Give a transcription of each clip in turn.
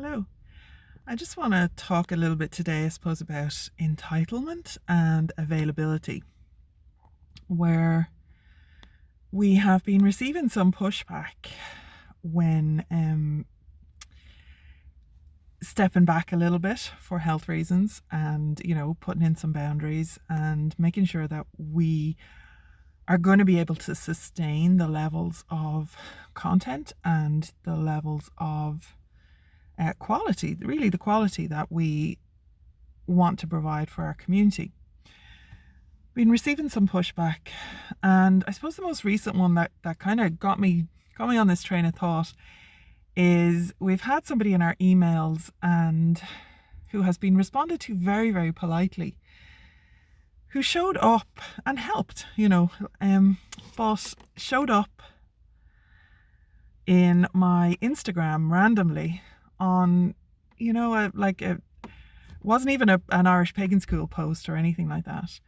Hello. I just want to talk a little bit today, I suppose, about entitlement and availability, where we have been receiving some pushback when stepping back a little bit for health reasons and, putting in some boundaries and making sure that we are going to be able to sustain the levels of content and the levels of quality, really the quality that we want to provide for our community. Been receiving some pushback, and I suppose the most recent one that kind of got me on this train of thought is we've had somebody in our emails and who has been responded to very, very politely, who showed up and helped, but showed up in my Instagram randomly on, it wasn't even an Irish Pagan School post or anything like that,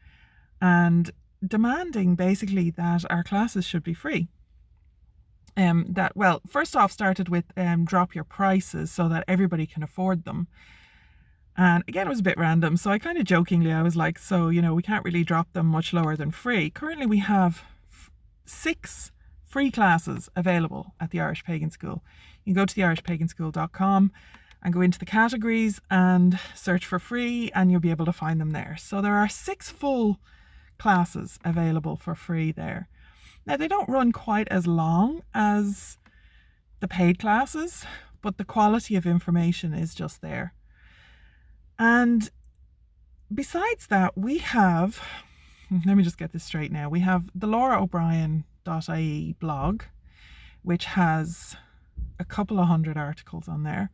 and demanding basically that our classes should be free. First off started with drop your prices so that everybody can afford them. And again, it was a bit random. So I kind of jokingly, I was like, we can't really drop them much lower than free. Currently, we have 6 free classes available at the Irish Pagan School. You can go to the irishpaganschool.com and go into the categories and search for free, and you'll be able to find them there. So there are 6 full classes available for free there. Now, they don't run quite as long as the paid classes, but the quality of information is just there. And besides that, we have, let me just get this straight now, we have the LoraO'Brien.ie blog, which has a couple of hundred articles on there.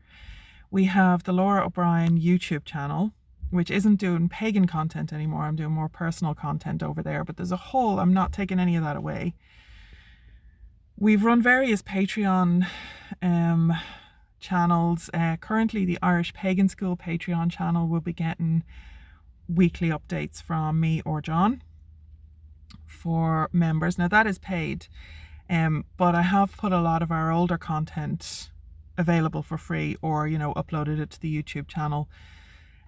We have the Lora O'Brien YouTube channel, which isn't doing pagan content anymore. I'm doing more personal content over there, but there's a whole, I'm not taking any of that away. We've run various Patreon channels. Currently, the Irish Pagan School Patreon channel will be getting weekly updates from me or John for members. Now, that is paid, but I have put a lot of our older content available for free, or uploaded it to the YouTube channel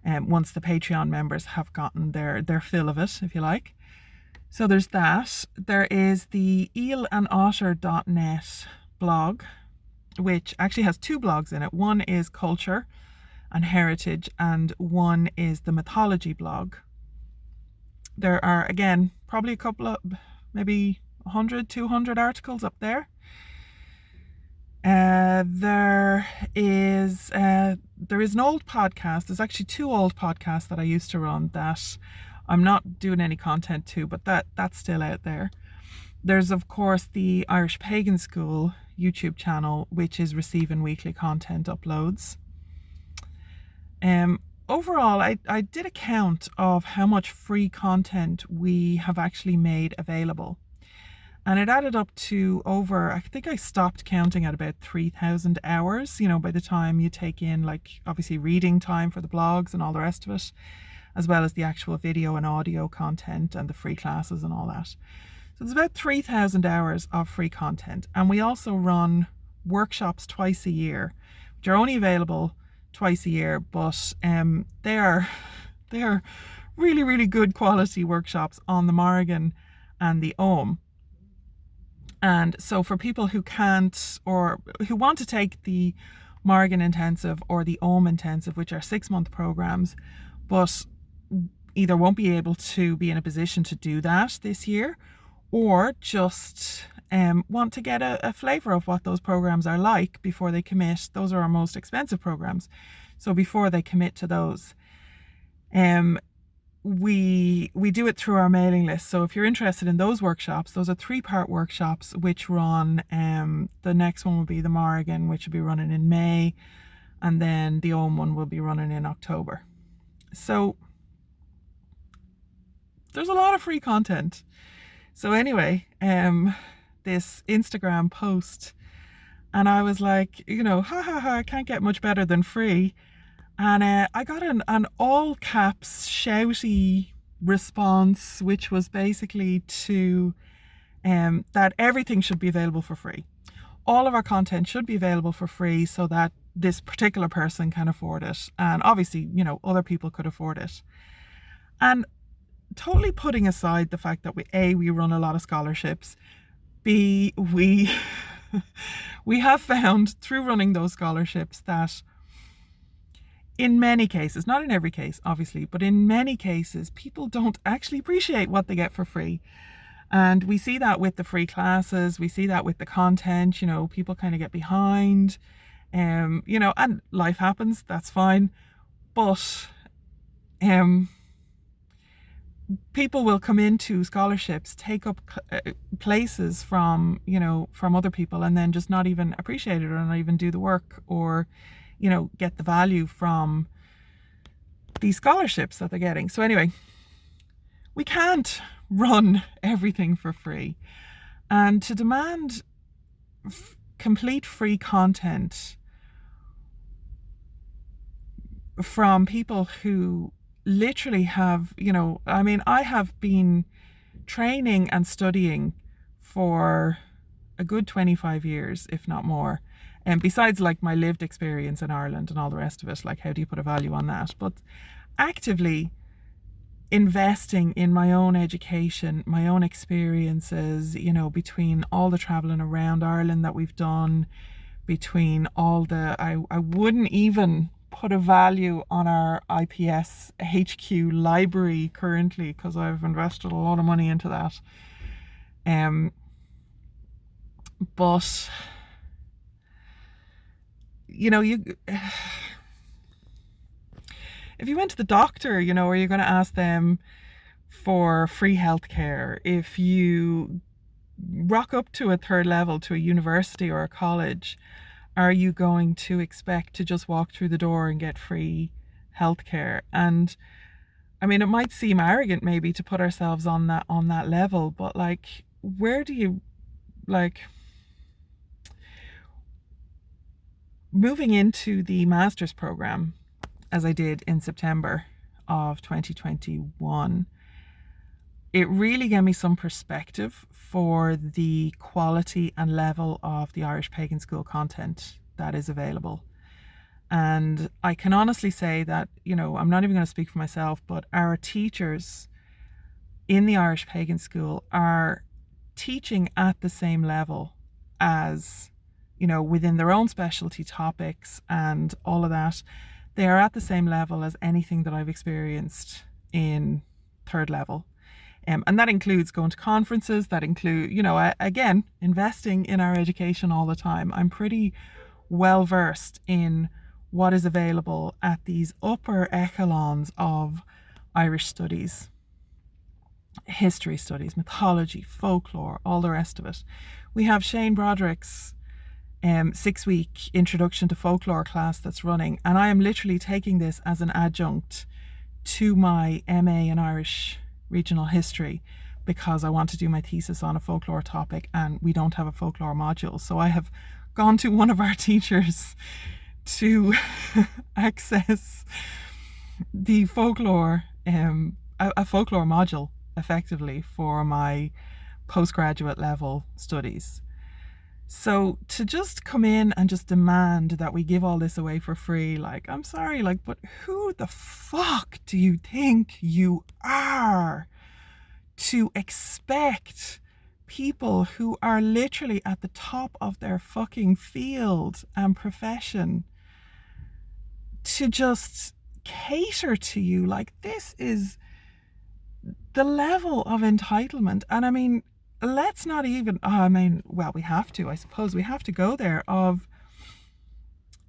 once the Patreon members have gotten their fill of it, if you like. So there's that. There is the eelandotter.net blog, which actually has 2 blogs in it. One is culture and heritage, and one is the mythology blog. There are, again, probably a couple of, maybe 100, 200 articles up there. There is an old podcast. There's actually 2 old podcasts that I used to run that I'm not doing any content to, but that's still out there. There's, of course, the Irish Pagan School YouTube channel, which is receiving weekly content uploads. Overall, I did a count of how much free content we have actually made available. And it added up to over, I think I stopped counting at about 3,000 hours, by the time you take in, obviously reading time for the blogs and all the rest of it, as well as the actual video and audio content and the free classes and all that. So it's about 3,000 hours of free content. And we also run workshops twice a year, which are only available twice a year, but they are really, really good quality workshops on the Morrigan and the Ogham. And so for people who can't, or who want to take the Morrigan Intensive or the Ogham Intensive, which are 6-month programs, but either won't be able to be in a position to do that this year, or just want to get a flavour of what those programs are like before they commit. Those are our most expensive programs. So before they commit to those, we do it through our mailing list. So if you're interested in those workshops, those are 3-part workshops which run, the next one will be the Morrigan, which will be running in May, and then the Ogham one will be running in October. So there's a lot of free content. So anyway, this Instagram post, and I was like, I can't get much better than free. And I got an all caps shouty response, which was basically to that everything should be available for free. All of our content should be available for free, so that this particular person can afford it. And obviously, you know, other people could afford it. And totally putting aside the fact that we run a lot of scholarships, B, we have found through running those scholarships that in many cases, not in every case, obviously, but in many cases, people don't actually appreciate what they get for free. And we see that with the free classes, we see that with the content, you know, people kind of get behind, you know, and life happens, that's fine. But people will come into scholarships, take up places from, you know, from other people, and then just not even appreciate it or not even do the work or, you know, get the value from these scholarships that they're getting. So anyway, we can't run everything for free. And to demand complete free content from people who literally have, you know, I mean, I have been training and studying for a good 25 years, if not more. And besides like my lived experience in Ireland and all the rest of it, like how do you put a value on that? But actively investing in my own education, my own experiences, you know, between all the traveling around Ireland that we've done, between all the, I wouldn't even put a value on our IPS HQ library currently because I've invested a lot of money into that. But you know, if you went to the doctor, you know, are you going to ask them for free healthcare? If you rock up to a third level to a university or a college, are you going to expect to just walk through the door and get free healthcare? And I mean, it might seem arrogant maybe to put ourselves on that level, but like, where do you, like, moving into the master's program, as I did in September of 2021, it really gave me some perspective for the quality and level of the Irish Pagan School content that is available. And I can honestly say that, you know, I'm not even going to speak for myself, but our teachers in the Irish Pagan School are teaching at the same level as, you know, within their own specialty topics and all of that. They are at the same level as anything that I've experienced in third level. And that includes going to conferences, that include, you know, again, investing in our education all the time. I'm pretty well versed in what is available at these upper echelons of Irish studies, history studies, mythology, folklore, all the rest of it. We have Shane Broderick's 6-week introduction to folklore class that's running, and I am literally taking this as an adjunct to my MA in Irish regional history because I want to do my thesis on a folklore topic and we don't have a folklore module. So I have gone to one of our teachers to access the folklore, a folklore module effectively for my postgraduate level studies. So to just come in and just demand that we give all this away for free, like, I'm sorry, like, but who the fuck do you think you are to expect people who are literally at the top of their fucking field and profession to just cater to you? Like, this is the level of entitlement. And I mean, let's not even, well, we have to, I suppose we have to go there of,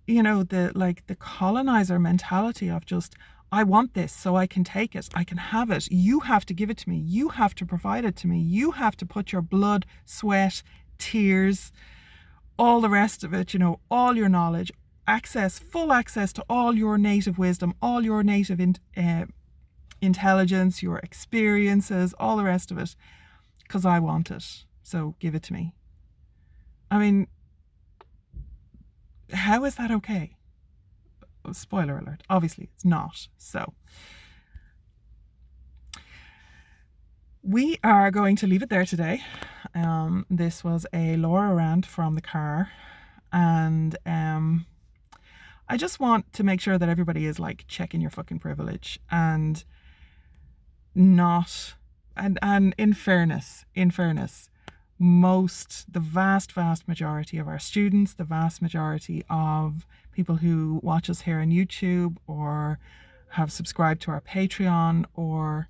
you know, the colonizer mentality of just, I want this so I can take it, I can have it, you have to give it to me, you have to provide it to me, you have to put your blood, sweat, tears, all the rest of it, you know, all your knowledge, full access to all your native wisdom, all your native intelligence, your experiences, all the rest of it, because I want it, so give it to me. I mean, how is that okay? Spoiler alert, obviously it's not. So we are going to leave it there today. This was a Lora rant from the car, and I just want to make sure that everybody is like checking your fucking privilege and not, and in fairness, the vast majority of our students, the vast majority of people who watch us here on YouTube or have subscribed to our Patreon or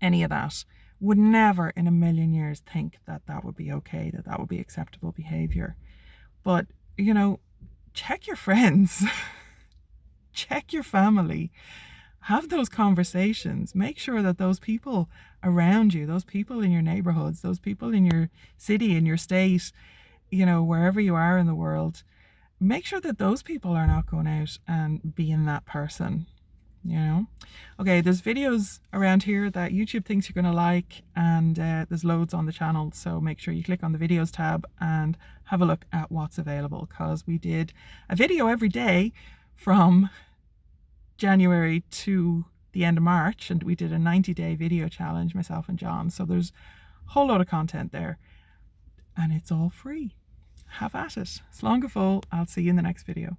any of that would never in a million years think that that would be okay, that that would be acceptable behavior. But, you know, check your friends, check your family, have those conversations. Make sure that those people around you, those people in your neighborhoods, those people in your city, in your state, you know, wherever you are in the world, make sure that those people are not going out and being that person, you know. Okay, there's videos around here that YouTube thinks you're going to like, and there's loads on the channel, so make sure you click on the videos tab and have a look at what's available, because we did a video every day from January to the end of March, and we did a 90-day video challenge, myself and John. So there's a whole lot of content there, and it's all free. Have at it. Slán go fóill. I'll see you in the next video.